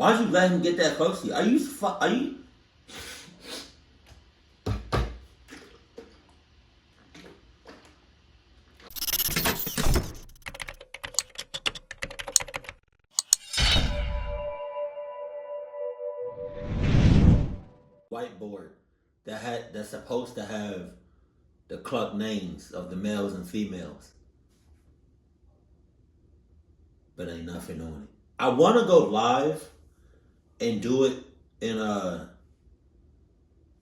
Why'd you let him get that close to you? Are you? Whiteboard that's supposed to have the club names of the males and females, but ain't nothing on it. I want to go live and do it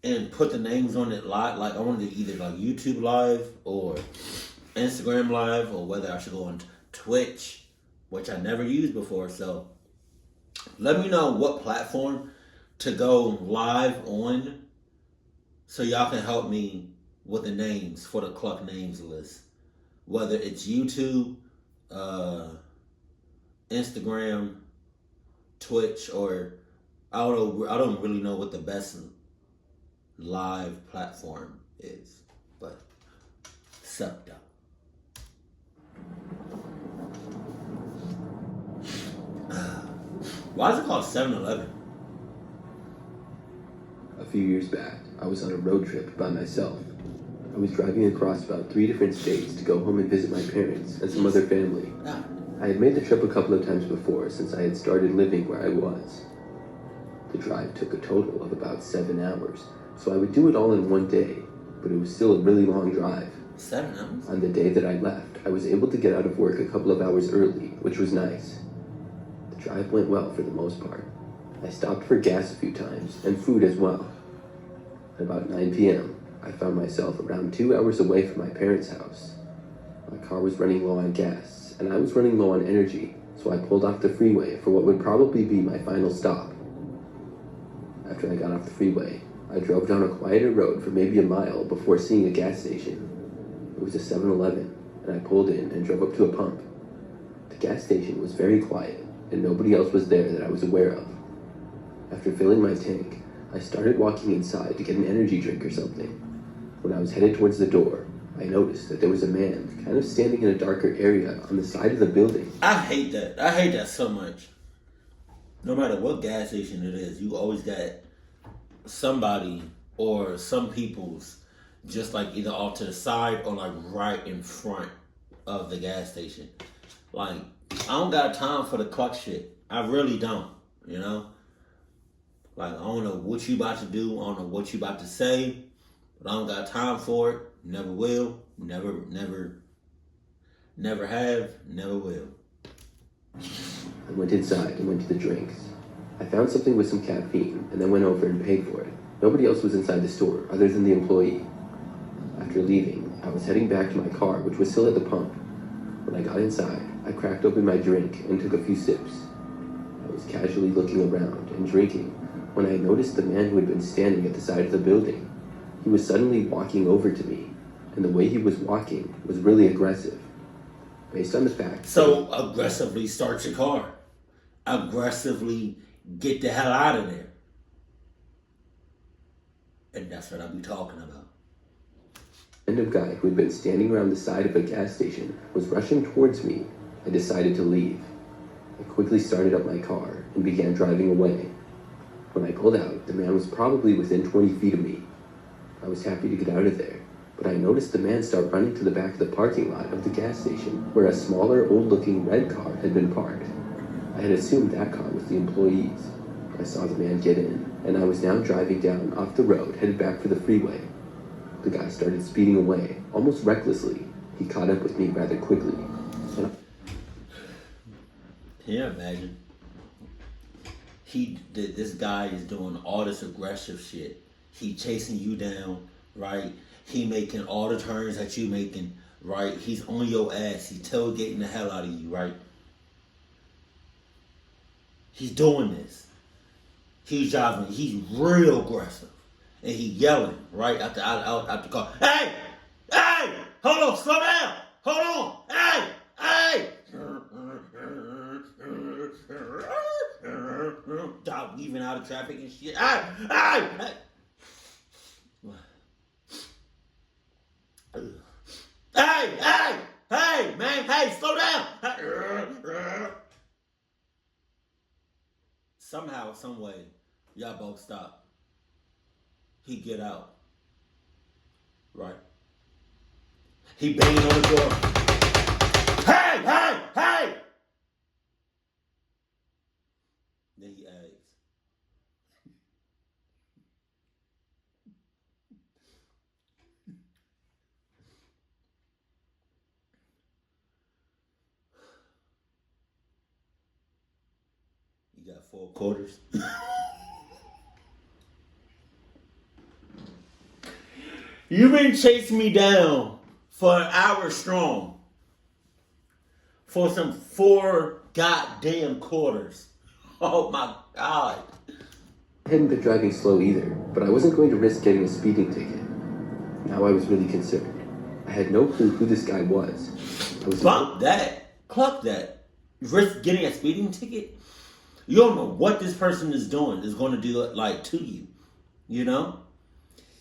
and put the names on it live. Like I want to do either like YouTube live or Instagram live, or whether I should go on Twitch, which I never used before. So let me know what platform to go live on, so y'all can help me with the names for the cluck names list. Whether it's YouTube, Instagram, Twitch, or I don't really know what the best live platform is, but sucked up. Why is it called 7-Eleven? A few years back, I was on a road trip by myself. I was driving across about 3 different states to go home and visit my parents and some other family. I had made the trip a couple of times before since I had started living where I was. The drive took a total of about 7 hours, so I would do it all in one day, but it was still a really long drive. 7 hours? On the day that I left, I was able to get out of work a couple of hours early, which was nice. The drive went well for the most part. I stopped for gas a few times, and food as well. At about 9 p.m., I found myself around 2 hours away from my parents' house. My car was running low on gas, and I was running low on energy, so I pulled off the freeway for what would probably be my final stop. After I got off the freeway, I drove down a quieter road for maybe a mile before seeing a gas station. It was a 7-Eleven, and I pulled in and drove up to a pump. The gas station was very quiet, and nobody else was there that I was aware of. After filling my tank, I started walking inside to get an energy drink or something. When I was headed towards the door, I noticed that there was a man kind of standing in a darker area on the side of the building. I hate that. I hate that so much. No matter what gas station it is, you always got somebody or some people's just like either off to the side or like right in front of the gas station. Like, I don't got time for the cluck shit. I really don't, you know? Like, I don't know what you about to do. I don't know what you about to say. But I don't got time for it. Never will. Never have. Never will. I went inside and went to the drinks. I found something with some caffeine and then went over and paid for it. Nobody else was inside the store other than the employee. After leaving, I was heading back to my car, which was still at the pump. When I got inside, I cracked open my drink and took a few sips. I was casually looking around and drinking when I noticed the man who had been standing at the side of the building. He was suddenly walking over to me, and the way he was walking was really aggressive. Based on the fact... So, aggressively start your car. Aggressively get the hell out of there. And that's what I'll be talking about. The random guy who had been standing around the side of a gas station was rushing towards me. I decided to leave. I quickly started up my car and began driving away. When I pulled out, the man was probably within 20 feet of me. I was happy to get out of there, but I noticed the man start running to the back of the parking lot of the gas station, where a smaller, old-looking red car had been parked. I had assumed that car was the employee's. I saw the man get in, and I was now driving down off the road, headed back for the freeway. The guy started speeding away, almost recklessly. He caught up with me rather quickly. Can you imagine? This guy is doing all this aggressive shit. He chasing you down, right? He making all the turns that you making, right? He's on your ass. He's tailgating the hell out of you, right? He's doing this. He's driving. He's real aggressive. And he yelling right out the car. Hey! Hey! Hold on! Slow down! Hold on! Hey! Hey! Dog weaving out of traffic and shit. Hey! Hey! Hey! Hey! Hey! Hey! Man! Hey! Slow down! Somehow, some way, y'all both stop. He get out. Right. He banging on the door. Hey, hey, hey! Then he asks, you got 4 quarters? You been chasing me down for an hour strong for some 4 goddamn quarters. Oh my God. I hadn't been driving slow either, but I wasn't going to risk getting a speeding ticket. Now I was really concerned. I had no clue who this guy was. Bump that. Cluck that. Risk getting a speeding ticket? You don't know what this person is doing, is going to do it like to you. You know?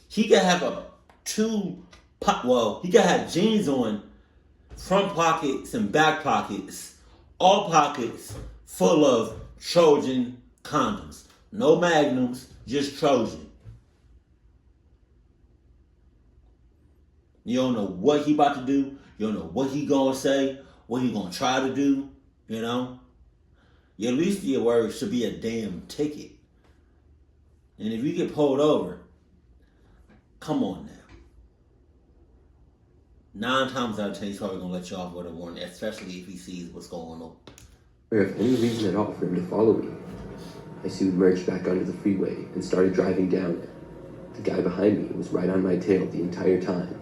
He could have he could have jeans on, front pockets and back pockets, all pockets full of Trojan condoms. No magnums, just Trojan. You don't know what he about to do. You don't know what he gonna say, what he gonna try to do, you know? At least your word should be a damn ticket. And if you get pulled over, come on now. 9 times out of 10, he's probably gonna let you off with a warning, especially if he sees what's going on. Or if any reason at all for him to follow me. I soon merged back onto the freeway and started driving down it. The guy behind me was right on my tail the entire time.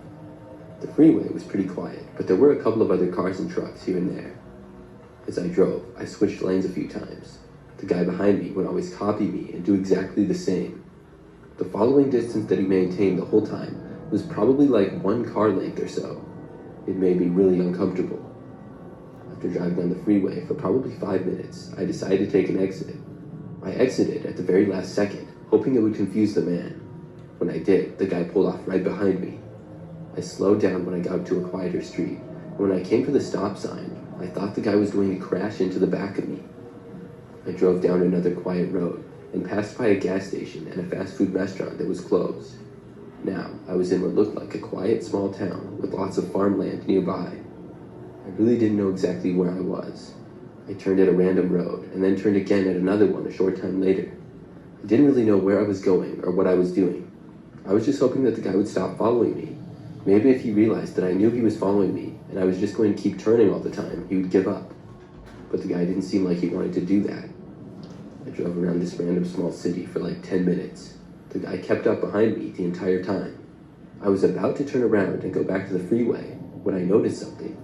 The freeway was pretty quiet, but there were a couple of other cars and trucks here and there. As I drove, I switched lanes a few times. The guy behind me would always copy me and do exactly the same. The following distance that he maintained the whole time was probably like 1 car length or so. It made me really uncomfortable. After driving on the freeway for probably 5 minutes, I decided to take an exit. I exited at the very last second, hoping it would confuse the man. When I did, the guy pulled off right behind me. I slowed down when I got to a quieter street, and when I came to the stop sign, I thought the guy was going to crash into the back of me. I drove down another quiet road and passed by a gas station and a fast food restaurant that was closed. Now, I was in what looked like a quiet small town with lots of farmland nearby. I really didn't know exactly where I was. I turned at a random road and then turned again at another one a short time later. I didn't really know where I was going or what I was doing. I was just hoping that the guy would stop following me. Maybe if he realized that I knew he was following me and I was just going to keep turning all the time, he would give up. But the guy didn't seem like he wanted to do that. I drove around this random small city for like 10 minutes. The guy kept up behind me the entire time. I was about to turn around and go back to the freeway when I noticed something.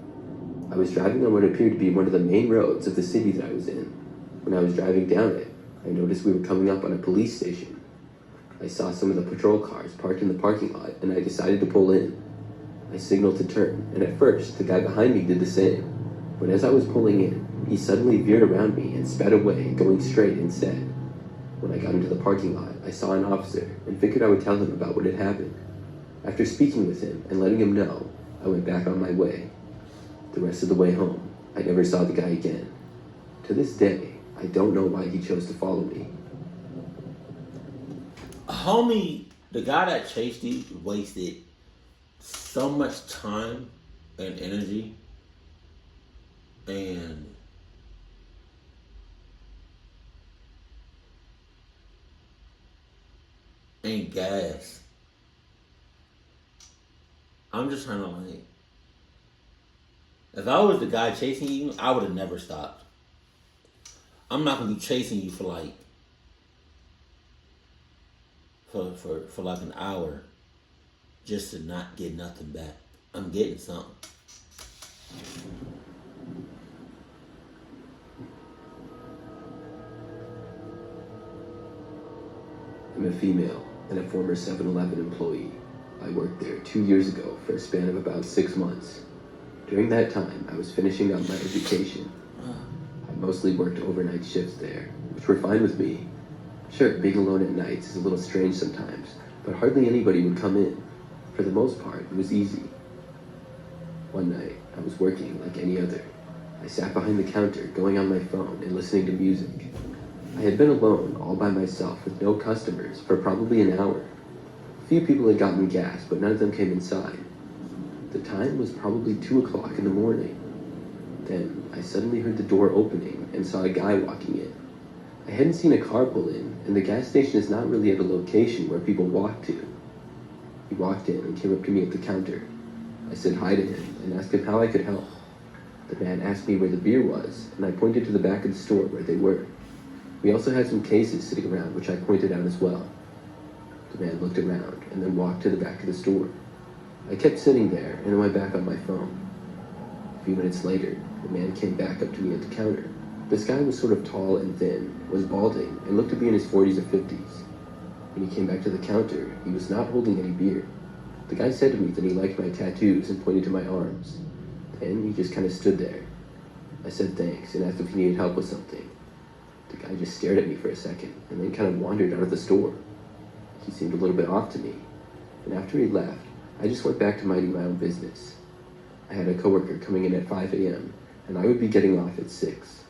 I was driving on what appeared to be one of the main roads of the city that I was in. When I was driving down it, I noticed we were coming up on a police station. I saw some of the patrol cars parked in the parking lot and I decided to pull in. I signaled to turn, and at first, the guy behind me did the same. But as I was pulling in, he suddenly veered around me and sped away, going straight instead. When I got into the parking lot, I saw an officer and figured I would tell him about what had happened. After speaking with him and letting him know, I went back on my way. The rest of the way home, I never saw the guy again. To this day, I don't know why he chose to follow me. Homie, the guy that chased you wasted so much time and energy and gas. I'm just trying to like, if I was the guy chasing you, I would have never stopped. I'm not gonna be chasing you for like for like an hour just to not get nothing back. I'm getting something. I'm a female and a former 7-Eleven employee. I worked there 2 years ago for a span of about 6 months. During that time, I was finishing up my education. I mostly worked overnight shifts there, which were fine with me. Sure, being alone at nights is a little strange sometimes, but hardly anybody would come in. For the most part, it was easy. One night, I was working like any other. I sat behind the counter, going on my phone and listening to music. I had been alone, all by myself, with no customers, for probably an hour. A few people had gotten gas, but none of them came inside. The time was probably 2 o'clock in the morning. Then I suddenly heard the door opening and saw a guy walking in. I hadn't seen a car pull in, and the gas station is not really at a location where people walk to. He walked in and came up to me at the counter. I said hi to him and asked him how I could help. The man asked me where the beer was, and I pointed to the back of the store where they were. We also had some cases sitting around, which I pointed out as well. The man looked around and then walked to the back of the store. I kept sitting there and then went back on my phone. A few minutes later, the man came back up to me at the counter. This guy was sort of tall and thin, was balding, and looked to be in his 40s or 50s. When he came back to the counter, he was not holding any beer. The guy said to me that he liked my tattoos and pointed to my arms. Then he just kind of stood there. I said thanks and asked if he needed help with something. The guy just stared at me for a second and then kind of wandered out of the store. He seemed a little bit off to me. And after he left, I just went back to minding my own business. I had a coworker coming in at 5 a.m. and I would be getting off at 6.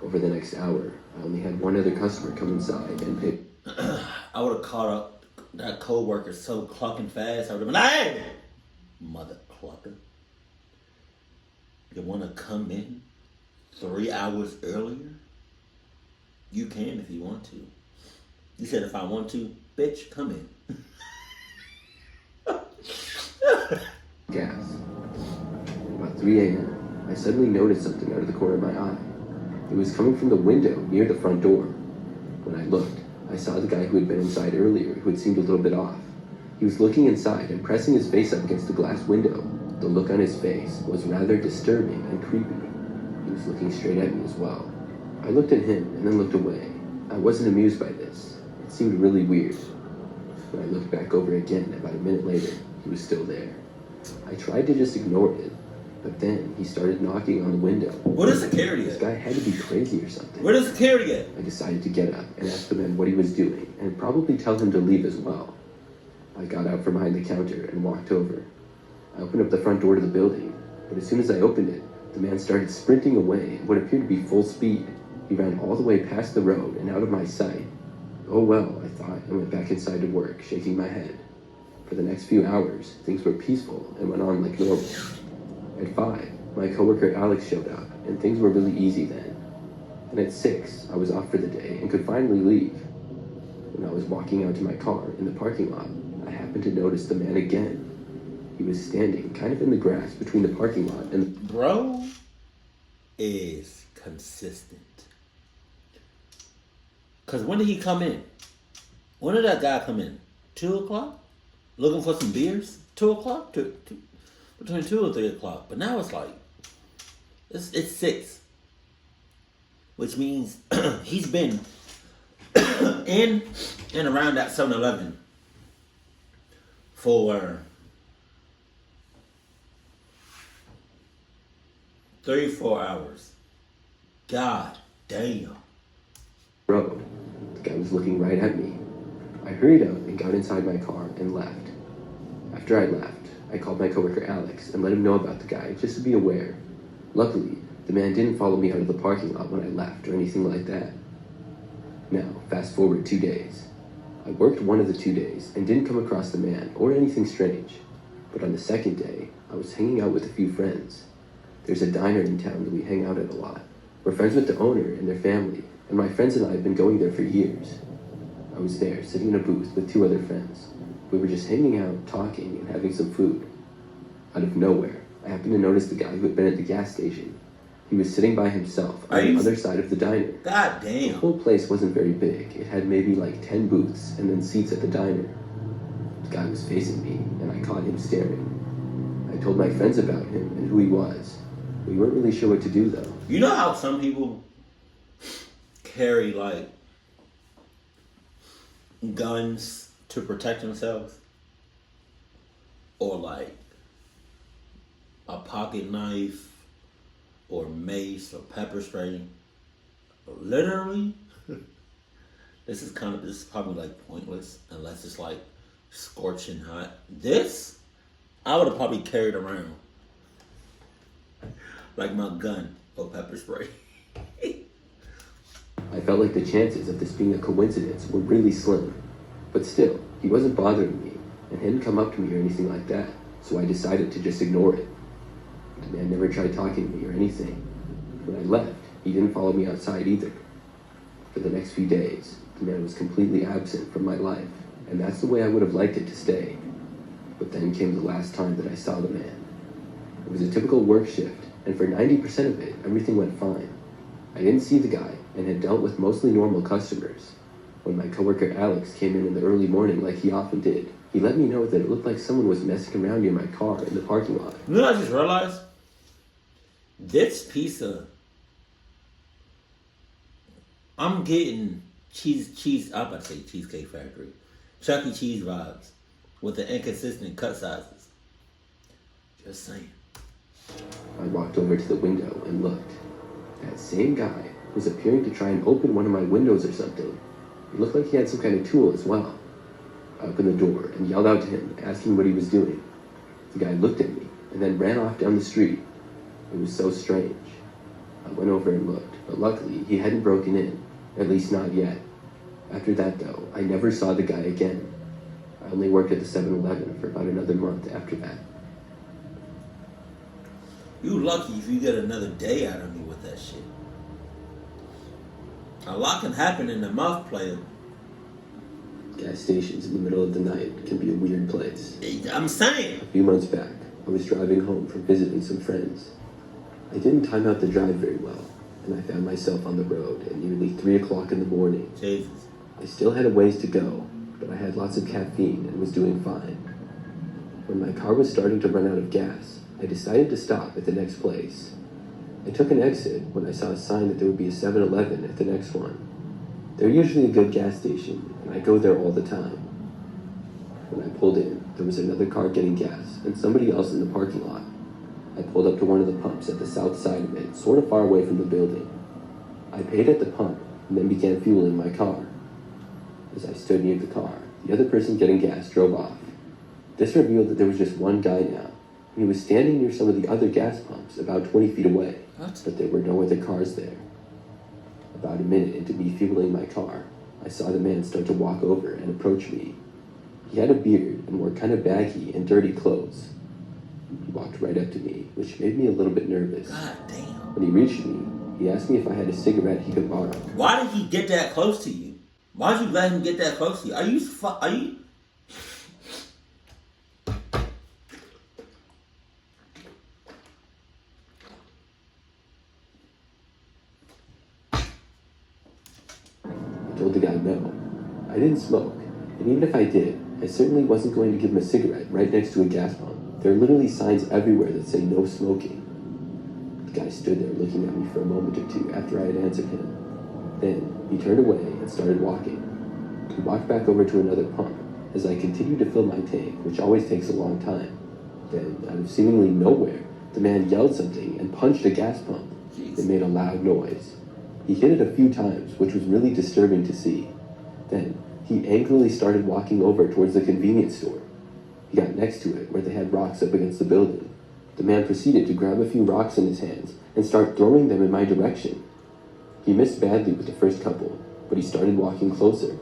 Over the next hour, I only had one other customer come inside and pay. I would have caught up that coworker so clucking fast. I would have been like, hey, mother clucker. You want to come in 3 hours earlier? You can if you want to. You said if I want to, bitch, come in. Gas. About 3 a.m., I suddenly noticed something out of the corner of my eye. It was coming from the window near the front door. When I looked, I saw the guy who had been inside earlier, who had seemed a little bit off. He was looking inside and pressing his face up against the glass window. The look on his face was rather disturbing and creepy. He was looking straight at me as well. I looked at him and then looked away. I wasn't amused by this. It seemed really weird. When I looked back over again, about a minute later, he was still there. I tried to just ignore it, but then he started knocking on the window. What is security This at? guy had to be crazy or something. Where does security at? I decided to get up and ask the man what he was doing, and probably tell him to leave as well. I got out from behind the counter and walked over. I opened up the front door to the building, but as soon as I opened it, the man started sprinting away at what appeared to be full speed. He ran all the way past the road and out of my sight. Oh well, I thought, and went back inside to work, shaking my head. For the next few hours, things were peaceful and went on like normal. At 5, my coworker Alex showed up, and things were really easy then. And at 6, I was off for the day and could finally leave. When I was walking out to my car in the parking lot, I happened to notice the man again. He was standing kind of in the grass between the parking lot and the... Bro is consistent. Because when did he come in? When did that guy come in? 2 o'clock? Looking for some beers? 2 o'clock? Between 2 and 3 o'clock. But now it's like, it's 6. Which means he's been in and around that 7-Eleven for 3-4 hours. God damn. road. The guy was looking right at me. I hurried up and got inside my car and left. After I left, I called my coworker Alex and let him know about the guy, just to be aware. Luckily, the man didn't follow me out of the parking lot when I left or anything like that. Now, fast forward 2 days. I worked one of the 2 days and didn't come across the man or anything strange. But on the second day, I was hanging out with a few friends. There's a diner in town that we hang out at a lot. We're friends with the owner and their family, and my friends and I have been going there for years. I was there, sitting in a booth with 2 other friends. We were just hanging out, talking, and having some food. Out of nowhere, I happened to notice the guy who had been at the gas station. He was sitting by himself on the other side of the diner. God The damn. whole place wasn't very big. It had maybe like 10 booths and then seats at the diner. The guy was facing me, and I caught him staring. I told my friends about him and who he was. We weren't really sure what to do, though. You know how some people carry like guns to protect themselves? Or like a pocket knife or mace or pepper spray? Literally, this is probably like pointless unless it's like scorching hot. This, I would have probably carried around like my gun or pepper spray. I I felt like the chances of this being a coincidence were really slim. But still, he wasn't bothering me and hadn't come up to me or anything like that, so I decided to just ignore it. The man never tried talking to me or anything. When I left, he didn't follow me outside either. For the next few days, the man was completely absent from my life, and that's the way I would have liked it to stay. But then came the last time that I saw the man. It was a typical work shift, and for 90% of it, everything went fine. I didn't see the guy, and had dealt with mostly normal customers. When my coworker Alex came in the early morning like he often did, he let me know that it looked like someone was messing around near my car in the parking lot. You know what I just realized? This pizza, I'm getting I'm about to say Cheesecake Factory, Chuck E. Cheese vibes with the inconsistent cut sizes. Just saying. I walked over to the window and looked. That same guy was appearing to try and open one of my windows or something. It looked like he had some kind of tool as well. I opened the door and yelled out to him, asking what he was doing. The guy looked at me and then ran off down the street. It was so strange. I went over and looked, but luckily he hadn't broken in, at least not yet. After that though, I never saw the guy again. I only worked at the 7-Eleven for about another month after that. You lucky if you get another day out of me with that shit. A lot can happen in the mouth player. Gas stations in the middle of the night can be a weird place. I'm saying. A few months back, I was driving home from visiting some friends. I didn't time out the drive very well, and I found myself on the road at nearly 3 o'clock in the morning. Jesus. I still had a ways to go, but I had lots of caffeine and was doing fine. When my car was starting to run out of gas, I decided to stop at the next place. I took an exit when I saw a sign that there would be a 7-Eleven at the next one. They're usually a good gas station, and I go there all the time. When I pulled in, there was another car getting gas and somebody else in the parking lot. I pulled up to one of the pumps at the south side of it, sort of far away from the building. I paid at the pump and then began fueling my car. As I stood near the car, the other person getting gas drove off. This revealed that there was just one guy now, and he was standing near some of the other gas pumps about 20 feet away. What? But there were no other cars there. About a minute into me fueling my car, I saw the man start to walk over and approach me. He had a beard and wore kind of baggy and dirty clothes. He walked right up to me, which made me a little bit nervous. God damn. When he reached me, he asked me if I had a cigarette he could borrow. Why did he get that close to you? Why'd you let him get that close to you? Are you? I told the guy no. I didn't smoke, and even if I did, I certainly wasn't going to give him a cigarette right next to a gas pump. There are literally signs everywhere that say no smoking. The guy stood there looking at me for a moment or two after I had answered him. Then he turned away and started walking. We walked back over to another pump as I continued to fill my tank, which always takes a long time. Then, out of seemingly nowhere, the man yelled something and punched a gas pump. It made a loud noise. He hit it a few times, which was really disturbing to see. Then, he angrily started walking over towards the convenience store. He got next to it, where they had rocks up against the building. The man proceeded to grab a few rocks in his hands and start throwing them in my direction. He missed badly with the first couple, but he started walking closer.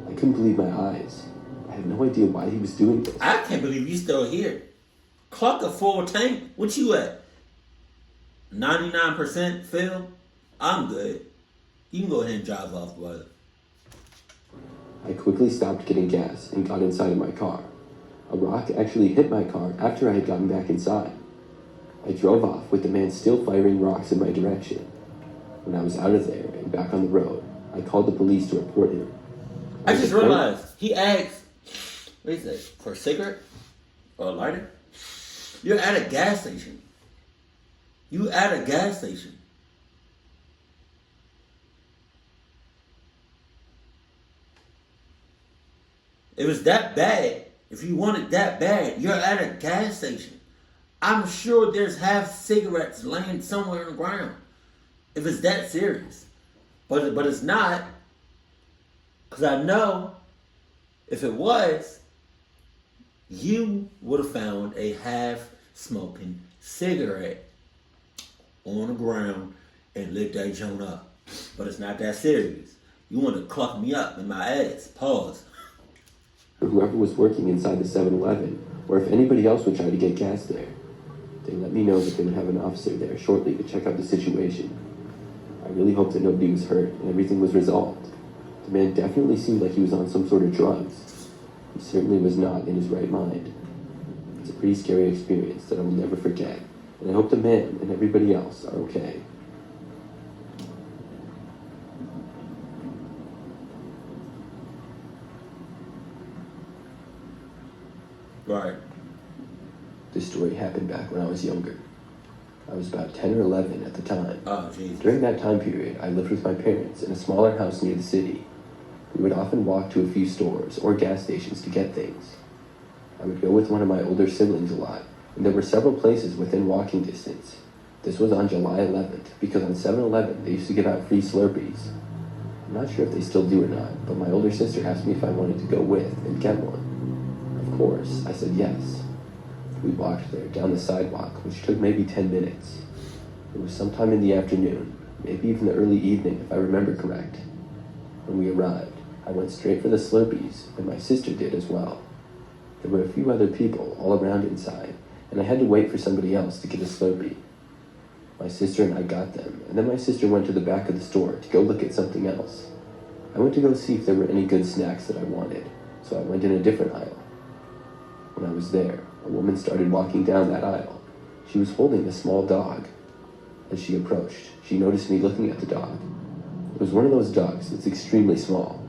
I couldn't believe my eyes. I had no idea why he was doing this. I can't believe you still here. Clock a full tank. What you at? 99% fill? I'm good. You can go ahead and drive off, brother. I quickly stopped getting gas and got inside of my car. A rock actually hit my car after I had gotten back inside. I drove off with the man still firing rocks in my direction. When I was out of there and back on the road, I called the police to report him. I just realized he asked, what is that, for a cigarette or a lighter? You're at a gas station. You at a gas station. If it's that bad, if you want it that bad, you're at a gas station. I'm sure there's half cigarettes laying somewhere on the ground. If it's that serious. But it's not. Because I know if it was, you would have found a half-smoking cigarette on the ground and lit that joint up. But it's not that serious. You want to cluck me up in my ass. Pause. Or whoever was working inside the 7-Eleven, or if anybody else would try to get gas there. They let me know that they would have an officer there shortly to check out the situation. I really hoped that nobody was hurt and everything was resolved. The man definitely seemed like he was on some sort of drugs. He certainly was not in his right mind. It's a pretty scary experience that I will never forget, and I hope the man and everybody else are okay. Right. This story happened back when I was younger. I was about 10 or 11 at the time. Oh, Jesus. During that time period, I lived with my parents in a smaller house near the city. We would often walk to a few stores or gas stations to get things. I would go with one of my older siblings a lot, and there were several places within walking distance. This was on July 11th, because on 7-Eleven they used to give out free Slurpees. I'm not sure if they still do or not, but my older sister asked me if I wanted to go with and get one. Of course, I said yes. We walked there down the sidewalk, which took maybe 10 minutes. It was sometime in the afternoon, maybe even the early evening if I remember correct. When we arrived, I went straight for the Slurpees, and my sister did as well. There were a few other people all around inside, and I had to wait for somebody else to get a Slurpee. My sister and I got them, and then my sister went to the back of the store to go look at something else. I went to go see if there were any good snacks that I wanted, so I went in a different aisle. When I was there, a woman started walking down that aisle. She was holding a small dog. As she approached, she noticed me looking at the dog. It was one of those dogs that's extremely small.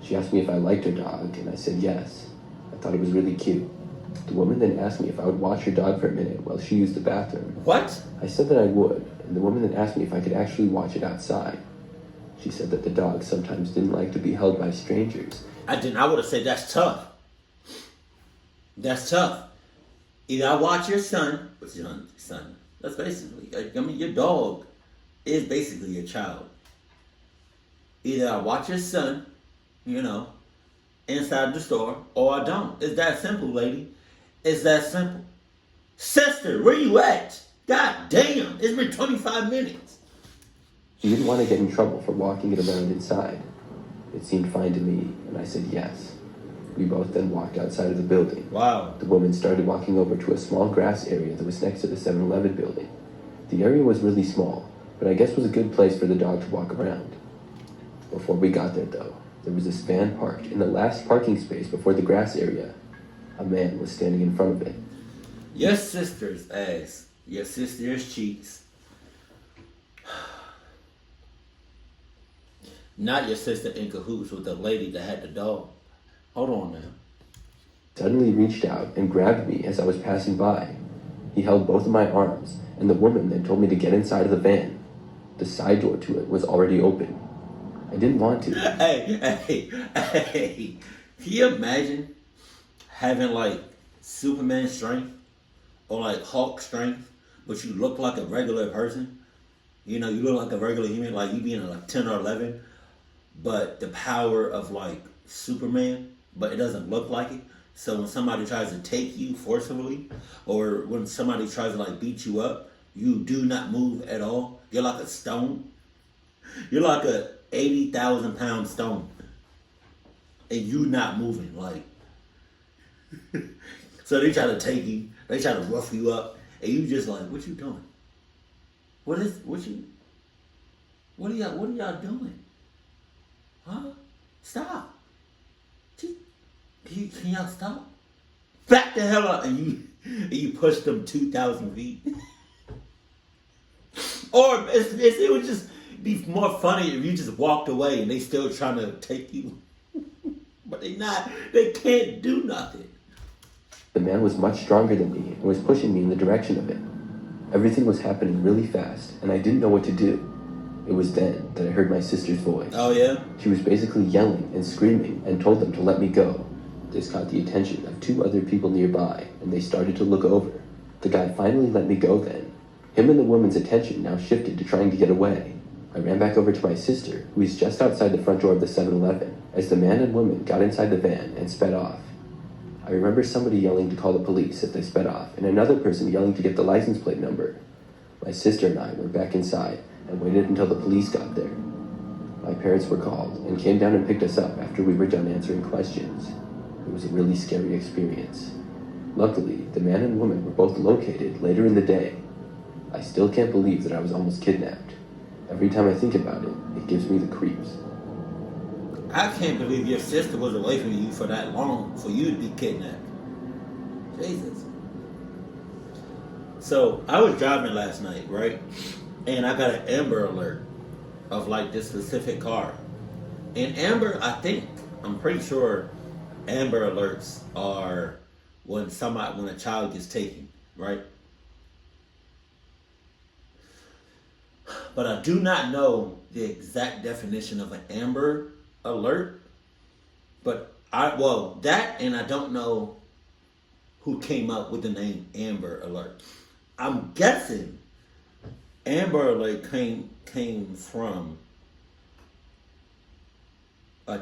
She asked me if I liked her dog, and I said yes. I thought it was really cute. The woman then asked me if I would watch her dog for a minute while she used the bathroom. What? I said that I would, and the woman then asked me if I could actually watch it outside. She said that the dog sometimes didn't like to be held by strangers. I would have said that's tough. That's tough. Either I watch your son, what's your son? That's basically, your dog is basically your child. Either I watch your son, inside the store, or I don't. It's that simple, lady. It's that simple. Sister, where you at? God damn, it's been 25 minutes. She didn't want to get in trouble for walking it around inside. It seemed fine to me, and I said yes. We both then walked outside of the building. Wow. The woman started walking over to a small grass area that was next to the 7-Eleven building. The area was really small, but I guess was a good place for the dog to walk around. Before we got there, though, there was this van parked in the last parking space before the grass area. A man was standing in front of it. Your sister's ass. Your sister's cheeks. Not your sister in cahoots with the lady that had the dog. Hold on now. Suddenly reached out and grabbed me as I was passing by. He held both of my arms, and the woman then told me to get inside of the van. The side door to it was already open. I didn't want to. Hey. Can you imagine having like Superman strength or like Hulk strength, but you look like a regular person? You look like a regular human, like you being like 10 or 11, but the power of like Superman, but it doesn't look like it. So when somebody tries to take you forcibly, or when somebody tries to like beat you up, you do not move at all. You're like a stone. You're like a 80,000 pound stone, and you not moving. Like, so they try to take you, they try to rough you up, and you just like, what you doing? What are y'all doing? Huh? Stop. Can y'all stop? Back the hell up, and you push them 2,000 feet. Or it would just be more funny if you just walked away and they still trying to take you. But they can't do nothing. The man was much stronger than me and was pushing me in the direction of it. Everything was happening really fast, and I didn't know what to do. It was then that I heard my sister's voice. Oh, yeah? She was basically yelling and screaming and told them to let me go. This caught the attention of two other people nearby, and they started to look over. The guy finally let me go then. Him and the woman's attention now shifted to trying to get away. I ran back over to my sister, who was just outside the front door of the 7-Eleven, as the man and woman got inside the van and sped off. I remember somebody yelling to call the police as they sped off, and another person yelling to get the license plate number. My sister and I were back inside, and waited until the police got there. My parents were called and came down and picked us up after we were done answering questions. It was a really scary experience. Luckily, the man and woman were both located later in the day. I still can't believe that I was almost kidnapped. Every time I think about it, it gives me the creeps. I can't believe your sister was away from you for that long for you to be kidnapped. Jesus. So I was driving last night, right? And I got an Amber Alert of like this specific car. And Amber, I'm pretty sure Amber Alerts are when a child gets taken, right? But I do not know the exact definition of an Amber Alert. But I don't know who came up with the name Amber Alert. I'm guessing Amber Alert came from a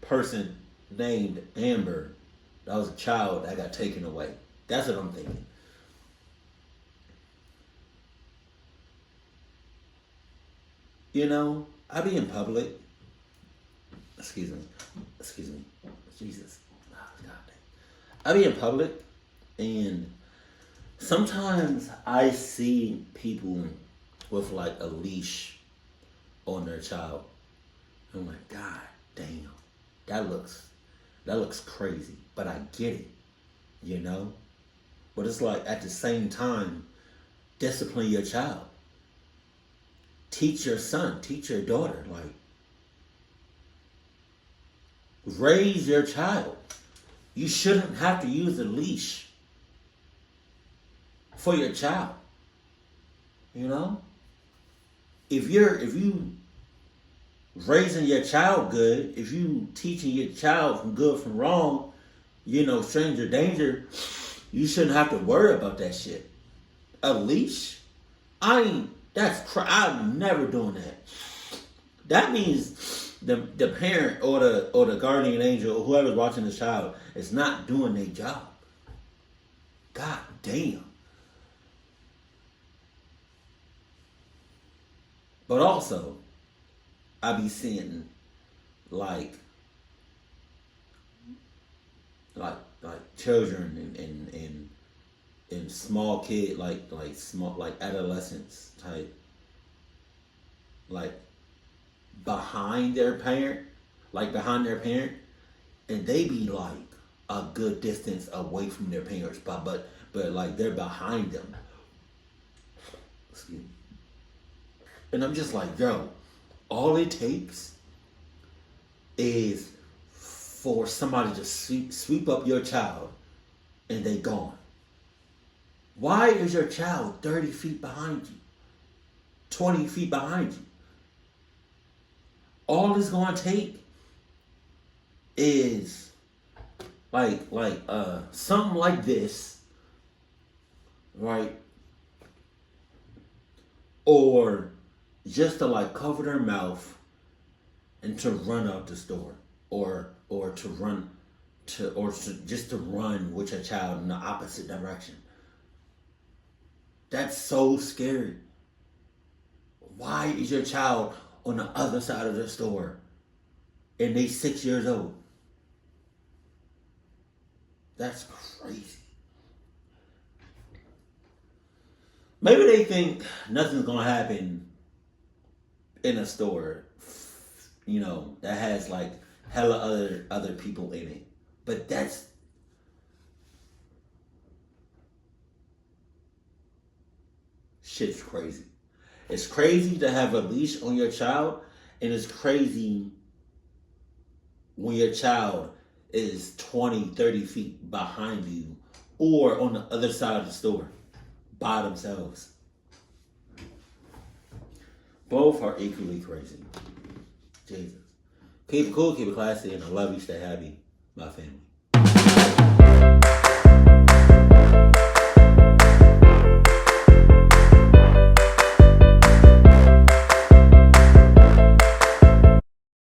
person named Amber that was a child that got taken away. That's what I'm thinking. You know, I be in public. Excuse me. Jesus. Oh, God dang. I be in public and sometimes I see people with like a leash on their child. I'm like, God damn, that looks crazy. But I get it, you know? But it's like at the same time, discipline your child. Teach your son, teach your daughter, like raise your child. You shouldn't have to use a leash for your child. You know? If you raising your child good, if you teaching your child from good from wrong, you know, stranger danger, you shouldn't have to worry about that shit. A leash? I'm never doing that. That means the parent or the guardian angel or whoever's watching the child is not doing their job. God damn. But also, I be seeing like children and small kid like adolescents type like behind their parent, and they be like a good distance away from their parents, but like they're behind them. Excuse me. And I'm just like, yo, all it takes is for somebody to sweep up your child and they gone. Why is your child 30 feet behind you? 20 feet behind you? All it's gonna take is like something like this, right? Or just to like cover their mouth and to run out the store, or to run just to run with your child in the opposite direction. That's so scary. Why is your child on the other side of the store and they 6 years old? That's crazy. Maybe they think nothing's gonna happen in a store, you know, that has like hella other people in it. But that's shit's crazy. It's crazy to have a leash on your child, and it's crazy when your child is 20, 30 feet behind you or on the other side of the store by themselves. Both are equally crazy. Jesus. Keep it cool, keep it classy, and I love you. Stay happy, my family.